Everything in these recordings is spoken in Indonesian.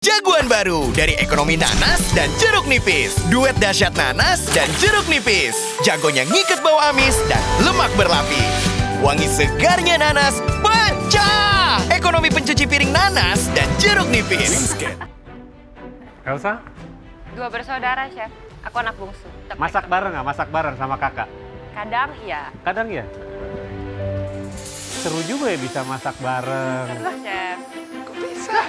Jagoan baru dari ekonomi nanas dan jeruk nipis. Duet dahsyat nanas dan jeruk nipis. Jagonya ngikat bau amis dan lemak berlapis. Wangi segarnya nanas pecah. Ekonomi pencuci piring nanas dan jeruk nipis. Elsa, 2 bersaudara, Chef. Aku anak bungsu. masak bareng nggak? Masak bareng sama kakak? Kadang iya. Kadang ya? Seru juga ya bisa masak bareng. Loh, Chef. Kok bisa?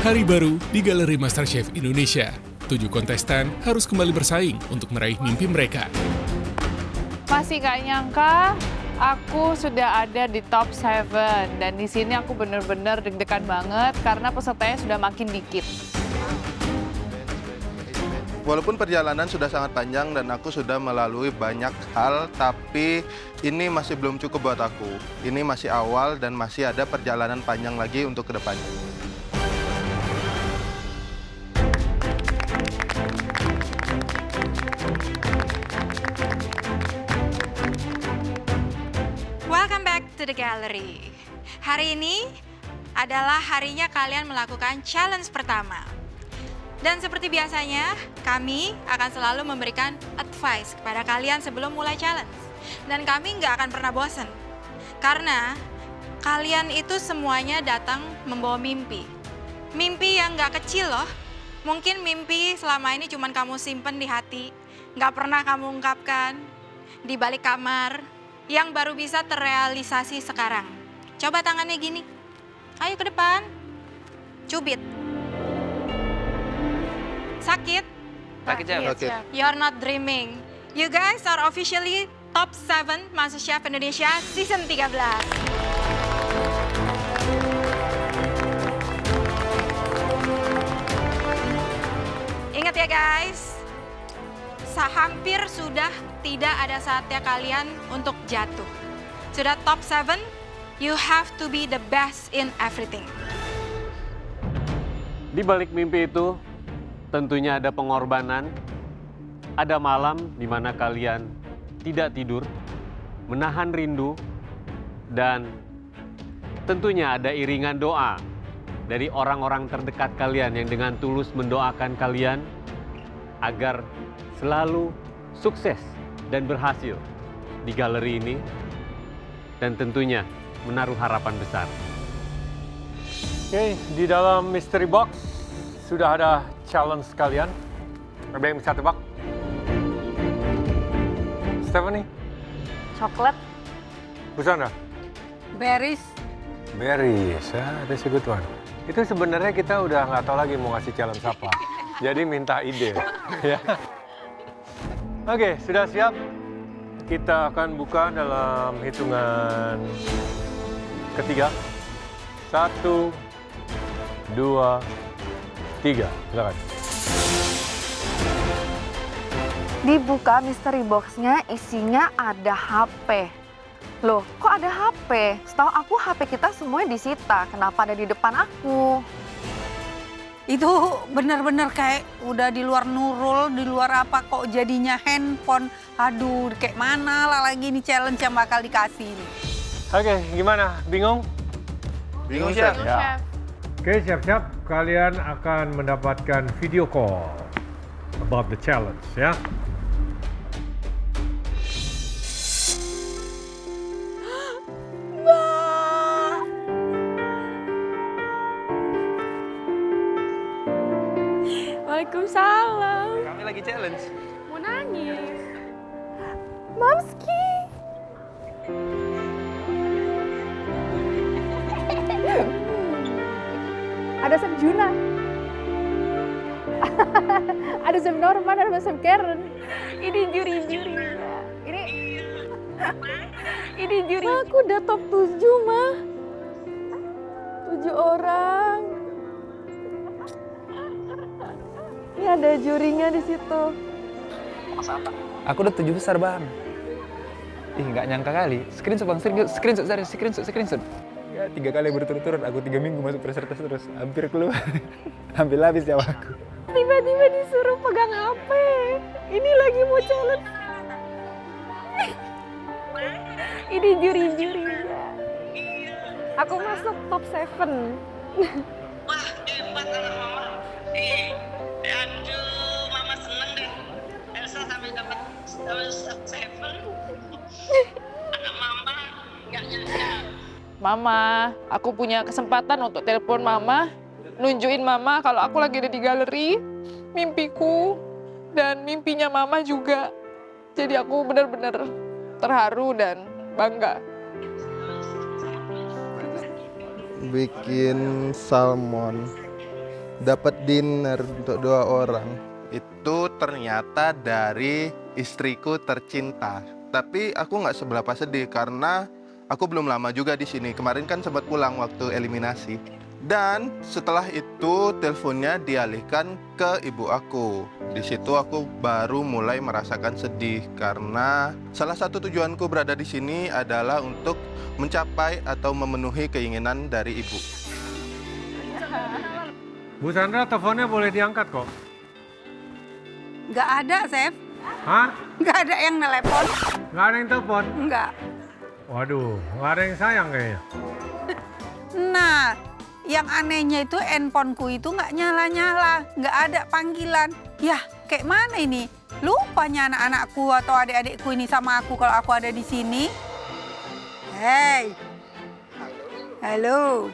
Hari baru di Galeri MasterChef Indonesia. 7 kontestan harus kembali bersaing untuk meraih mimpi mereka. Masih gak nyangka aku sudah ada di top 7 dan di sini aku bener-bener deg-degan banget karena pesertanya sudah makin dikit. Walaupun perjalanan sudah sangat panjang dan aku sudah melalui banyak hal, tapi ini masih belum cukup buat aku. Ini masih awal dan masih ada perjalanan panjang lagi untuk kedepannya. Welcome back to the gallery. Hari ini adalah harinya kalian melakukan challenge pertama. Dan seperti biasanya, kami akan selalu memberikan advice kepada kalian sebelum mulai challenge. Dan kami nggak akan pernah bosan. Karena kalian itu semuanya datang membawa mimpi. Mimpi yang nggak kecil loh. Mungkin mimpi selama ini cuma kamu simpen di hati. Nggak pernah kamu ungkapkan di balik kamar. Yang baru bisa terrealisasi sekarang. Coba tangannya gini. Ayo ke depan. Cubit. Sakit? Sakit, Chef. Sakit. You're not dreaming. You guys are officially top 7 MasterChef Indonesia season 13. Ingat ya guys, hampir sudah tidak ada saatnya kalian untuk jatuh. Sudah top 7, you have to be the best in everything. Di balik mimpi itu, tentunya ada pengorbanan, ada malam di mana kalian tidak tidur, menahan rindu, dan tentunya ada iringan doa dari orang-orang terdekat kalian yang dengan tulus mendoakan kalian agar selalu sukses dan berhasil di galeri ini, dan tentunya menaruh harapan besar. Oke, di dalam mystery box sudah ada challenge kalian. Ada yang bisa tebak? Stephanie? Coklat. Busana? Berries. Berries, that's a good one. Itu sebenarnya kita udah nggak tahu lagi mau ngasih challenge apa. Jadi minta ide. Ya. Oke, sudah siap? Kita akan buka dalam hitungan ketiga. 1, 2, 3. Silakan. Dibuka mystery box-nya isinya ada HP. Loh, kok ada HP? Setahu aku HP kita semuanya disita. Kenapa ada di depan aku? Itu benar-benar kayak udah di luar Nurul, di luar apa kok jadinya handphone. Aduh, kayak mana lah lagi nih challenge yang bakal dikasih ini. Oke, gimana? Bingung? Bingung, Chef? Ya. Oke, siap-siap. Kalian akan mendapatkan video call about the challenge, ya. Waalaikumsalam. Kami lagi challenge. Mau nangis. Mamski. Ada Chef Juna. Ada Chef Norman, ada Chef Karen. Ini juri-juri. Ini juri. Aku udah top 7, Mah. 7 orang. Ini ada jurinya di situ. Aku udah 7 besar, Bang. Ih, nggak nyangka kali. Screenshot, Bang. Screenshot. Ya, 3 kali berturut-turut. Aku 3 minggu masuk peserta terus. Hampir keluar. Hampir habis nyawa aku. Tiba-tiba disuruh pegang HP. Ini lagi mau challenge. Ini juri-jurinya. Aku masuk top 7. Wah, hebat anak mama. Aduh, mama seneng deh. Elsa sampai dapat top 7. Anak mama nggak nyangka. Mama, aku punya kesempatan untuk telepon Mama, nunjukin Mama kalau aku lagi ada di galeri, mimpiku, dan mimpinya Mama juga. Jadi aku benar-benar terharu dan bangga. Bikin salmon, dapat dinner untuk 2 orang. Itu ternyata dari istriku tercinta. Tapi aku nggak seberapa sedih karena aku belum lama juga di sini. Kemarin kan sempat pulang waktu eliminasi. Dan setelah itu teleponnya dialihkan ke ibu aku. Di situ aku baru mulai merasakan sedih karena salah satu tujuanku berada di sini adalah untuk mencapai atau memenuhi keinginan dari ibu. Bu Sandra, teleponnya boleh diangkat kok. Nggak ada, Chef. Hah? Nggak ada yang nelepon. Nggak ada yang telepon? Nggak. Waduh, nggak ada yang sayang kayaknya. Nah, yang anehnya itu handphoneku itu nggak nyala-nyala, nggak ada panggilan. Yah, kayak mana ini? Lupanya anak-anakku atau adik-adikku ini sama aku kalau aku ada di sini. Hey, halo.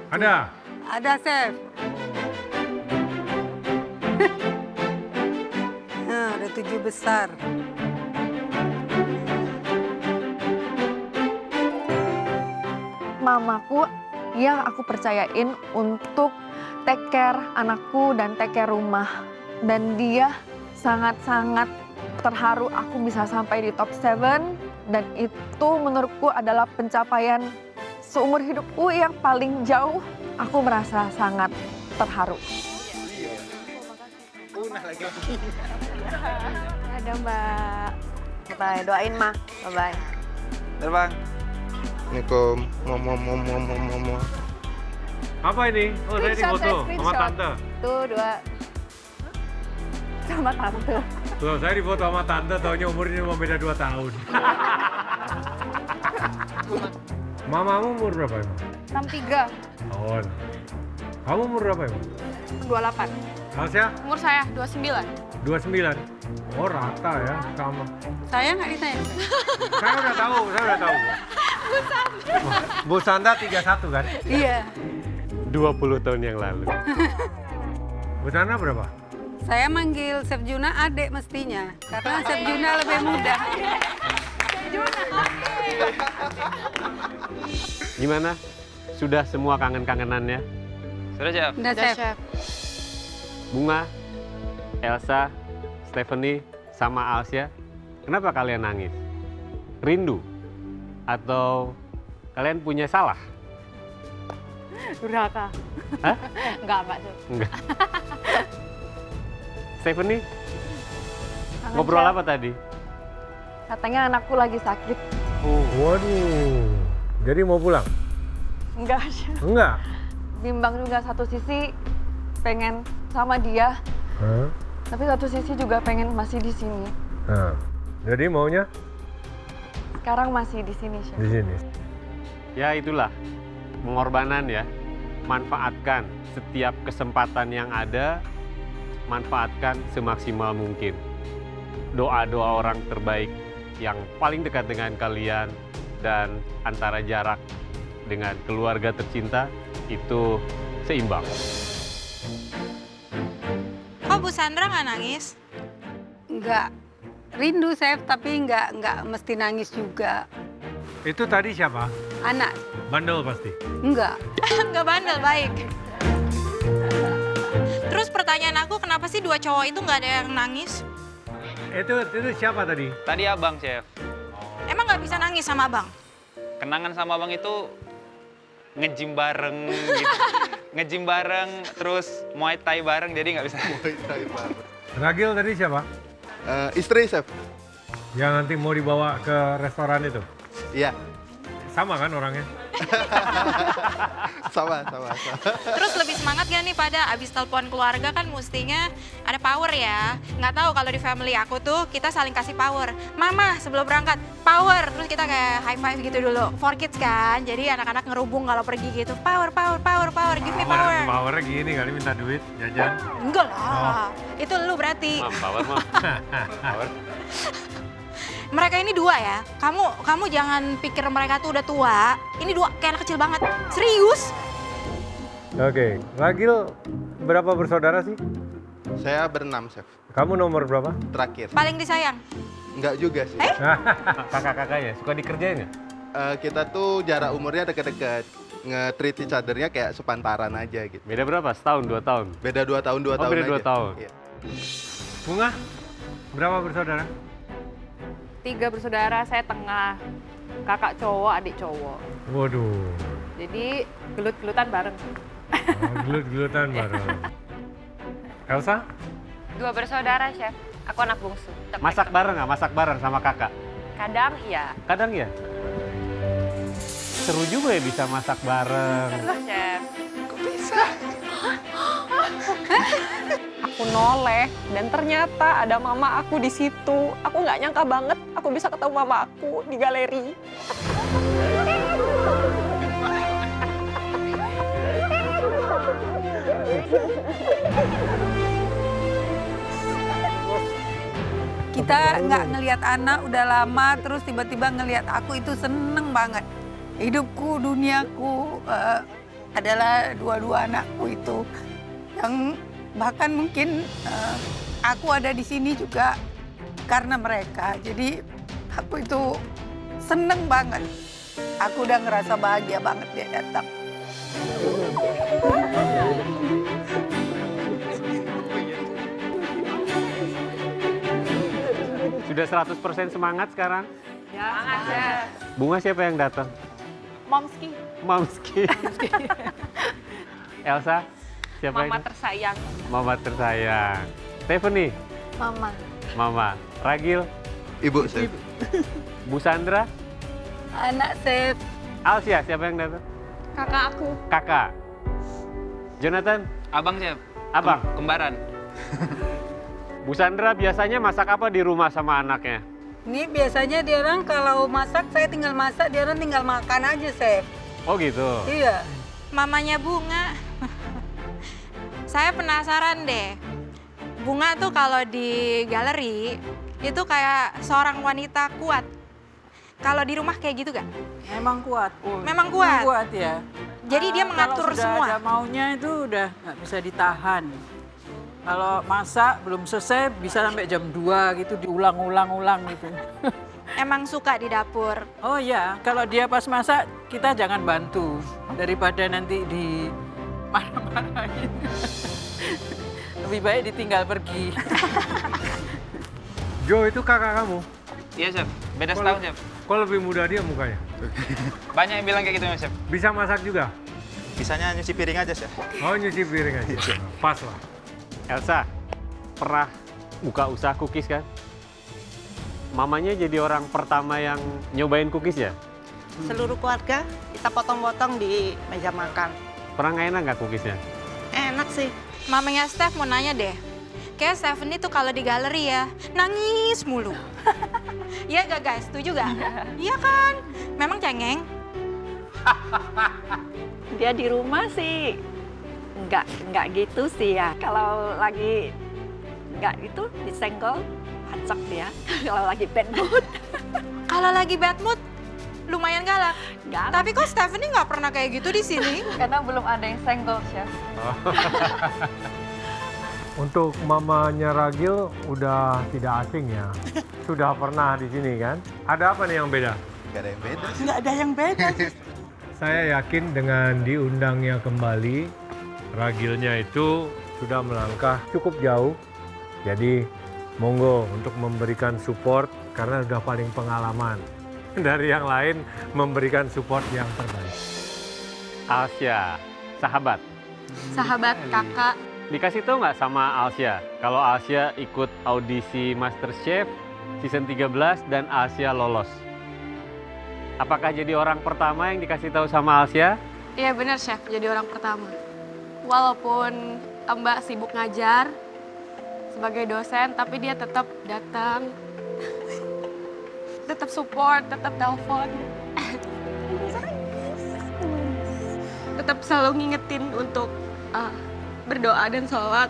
Ada? Ada, Chef. Nah, ada 7 besar. Mamaku yang aku percayain untuk take care anakku dan take care rumah. Dan dia sangat-sangat terharu aku bisa sampai di top 7. Dan itu menurutku adalah pencapaian seumur hidupku yang paling jauh. Aku merasa sangat terharu. Ada Mbak. Bye, doain Ma. Bye-bye. Terbang. Assalamualaikum. Momo. Apa ini? Oh, saya di foto sama tante. Tuh, 2. Sama tante. Tuh, saya di foto sama tante, taunya umurnya cuma beda 2 tahun. Mamamu umur berapa emang? 63, Oh, kamu umur berapa emang? 28. Alsya? Umur saya 29. 29? Oh, rata ya, sama. Saya nggak ditanya. Saya udah tahu. Bu Sandra 31 kan? Iya. 20 tahun yang lalu. Bu Sandra berapa? Saya manggil Chef Juna adik mestinya, karena Chef Juna lebih muda. Gimana? Sudah semua kangen-kangenannya? Sudah, Chef. Udah, Chef. Bunga, Elsa, Stephanie, sama Alsya, kenapa kalian nangis? Rindu? Atau kalian punya salah? Durhaka. Hah? Enggak, Pak. Enggak. Stephanie, Kangen, ngobrol Chef. apa tadi? Katanya anakku lagi sakit. Waduh, jadi mau pulang? Enggak, Chef. Enggak? Bimbang juga satu sisi pengen sama dia, Hah? tapi satu sisi juga pengen masih di sini. Nah, jadi maunya Sekarang masih di sini, Chef. di sini. Ya itulah, pengorbanan ya. Manfaatkan setiap kesempatan yang ada, manfaatkan semaksimal mungkin. Doa-doa orang terbaik yang paling dekat dengan kalian dan antara jarak dengan keluarga tercinta itu seimbang. Kok Bu Sandra nggak nangis? Enggak. Rindu, Chef, tapi enggak mesti nangis juga. Itu tadi siapa? Anak. Bandel pasti. Enggak. Nggak bandel, baik. Terus pertanyaan aku, kenapa sih 2 cowok itu nggak ada yang nangis? Itu siapa tadi? Tadi abang, Chef. Emang nggak bisa nangis sama abang? Kenangan sama abang itu nge-gym bareng gitu. Nge-gym bareng, terus Muay Thai bareng, jadi nggak bisa. Ragil tadi siapa? Istri, Chef. Yang nanti mau dibawa ke restoran itu? Iya. Sama kan orangnya? Sama. Terus lebih semangat gak nih pada abis telepon keluarga kan mestinya ada power ya. Nggak tahu kalau di family aku tuh kita saling kasih power. Mama sebelum berangkat power, terus kita kayak high five gitu dulu. For kids kan, jadi anak-anak ngerubung kalau pergi gitu. Power, give me power. Powernya gini kali minta duit, jajan. Enggak lah, itu lu berarti. Power. Mereka ini dua ya, kamu jangan pikir mereka tuh udah tua. Ini dua kayak anak kecil banget, serius. Oke, Ragil berapa bersaudara sih? Saya berenam, Chef. Kamu nomor berapa? Terakhir. Paling disayang. Enggak juga sih. Kakak-kakak ya, suka dikerjain ya? Kita tuh jarak umurnya deket-deket. Nge-treat each other-nya kayak sepantaran aja gitu. Beda berapa? Setahun, 2 tahun? Beda 2 tahun, 2 tahun beda aja. 2 tahun. Iya. Bunga, berapa bersaudara? 3 bersaudara, saya tengah. Kakak cowok, adik cowok. Waduh. Jadi gelut-gelutan bareng. Gelut-gelutan bareng. Elsa? 2 bersaudara, Chef. Aku anak bungsu. Masak bareng nggak? Masak bareng sama kakak? Kadang iya. Kadang ya? Seru juga ya bisa masak bareng. Lah, Chef. Kok bisa? Aku noleh dan ternyata ada mama aku di situ. Aku nggak nyangka banget aku bisa ketemu mama aku di galeri. Kita nggak ngelihat anak udah lama, terus tiba-tiba ngelihat aku itu seneng banget. Hidupku, duniaku adalah dua-dua anakku itu. Yang bahkan mungkin aku ada di sini juga karena mereka. Jadi aku itu seneng banget. Aku udah ngerasa bahagia banget dia datang. Sudah 100% semangat sekarang? Ya, semangat, Chef. Bunga siapa yang datang? Momski. Momski. Elsa? Siapa Mama yang? tersayang. Mama tersayang. Stephanie? Mama. Mama. Ragil? Ibu, Chef. Bu Sandra? Anak Chef. Alsia, siapa yang datang? Kakak aku. Kakak. Jonathan? Abang, Chef. Abang? Kembaran. Bu Sandra biasanya masak apa di rumah sama anaknya? Ini biasanya dia orang kalau masak, saya tinggal masak, dia orang tinggal makan aja, Chef. Oh gitu? Iya. Mamanya Bunga. Saya penasaran deh. Bunga tuh kalau di galeri itu kayak seorang wanita kuat. Kalau di rumah kayak gitu gak? Memang kuat. Memang kuat? Memang kuat ya. Jadi dia mengatur kalau sudah semua? Ada maunya itu udah nggak bisa ditahan. Kalau masak belum selesai bisa sampai jam 2 gitu diulang-ulang gitu. Emang suka di dapur? Oh iya, kalau dia pas masak kita jangan bantu daripada nanti di marah-marahin. Lebih baik ditinggal pergi. Jo itu kakak kamu? Iya, Chef. Beda setahun, Chef. Kok lebih muda dia mukanya? Banyak yang bilang kayak gitu, Chef. Bisa masak juga? Bisanya nyuci piring aja, Chef. Oh, nyuci piring aja. Pas lah. Elsa, pernah buka usaha cookies kan? Mamanya jadi orang pertama yang nyobain cookies ya? Seluruh keluarga kita potong-potong di meja makan. Pernah nggak enak nggak cookiesnya? Enak sih. Mamanya Steph mau nanya deh. Kayak Stephanie tuh kalau di galeri ya, nangis mulu. Iya gak guys? Setuju gak? Iya kan? Memang cengeng? Dia di rumah sih nggak gitu sih ya. Kalau lagi nggak itu disenggol, acak dia. Kalau lagi bad mood. Kalau lagi bad mood, lumayan galak. Tapi kok Stephanie nggak pernah kayak gitu di sini? Karena belum ada yang senggol, Chef. Untuk mamanya Ragil udah tidak asing ya. Sudah pernah di sini kan? Ada apa nih yang beda? Gak ada yang beda. Nggak ada yang beda. Saya yakin dengan diundangnya kembali, Ragilnya itu sudah melangkah cukup jauh. Jadi monggo untuk memberikan support karena sudah paling pengalaman. Dari yang lain memberikan support yang terbaik. Alsia, sahabat. Sahabat kakak. Dikasih tahu nggak sama Alsia kalau Alsia ikut audisi MasterChef season 13 dan Alsia lolos? Apakah jadi orang pertama yang dikasih tahu sama Alsia? Iya benar Chef, jadi orang pertama. Walaupun Mbak sibuk ngajar sebagai dosen, tapi dia tetap datang, tetap support, tetap telepon, tetap selalu ngingetin untuk berdoa dan sholat.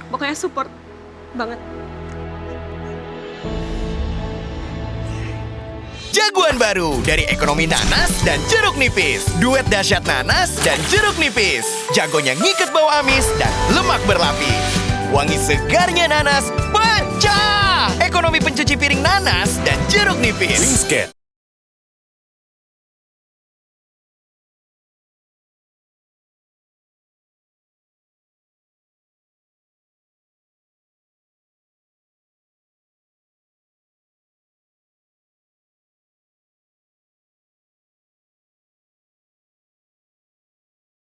Pokoknya support banget. Jagoan baru dari ekonomi nanas dan jeruk nipis. Duet dahsyat nanas dan jeruk nipis. Jagonya ngikat bau amis dan lemak berlapis. Wangi segarnya nanas pecah. Ekonomi pencuci piring nanas dan jeruk nipis.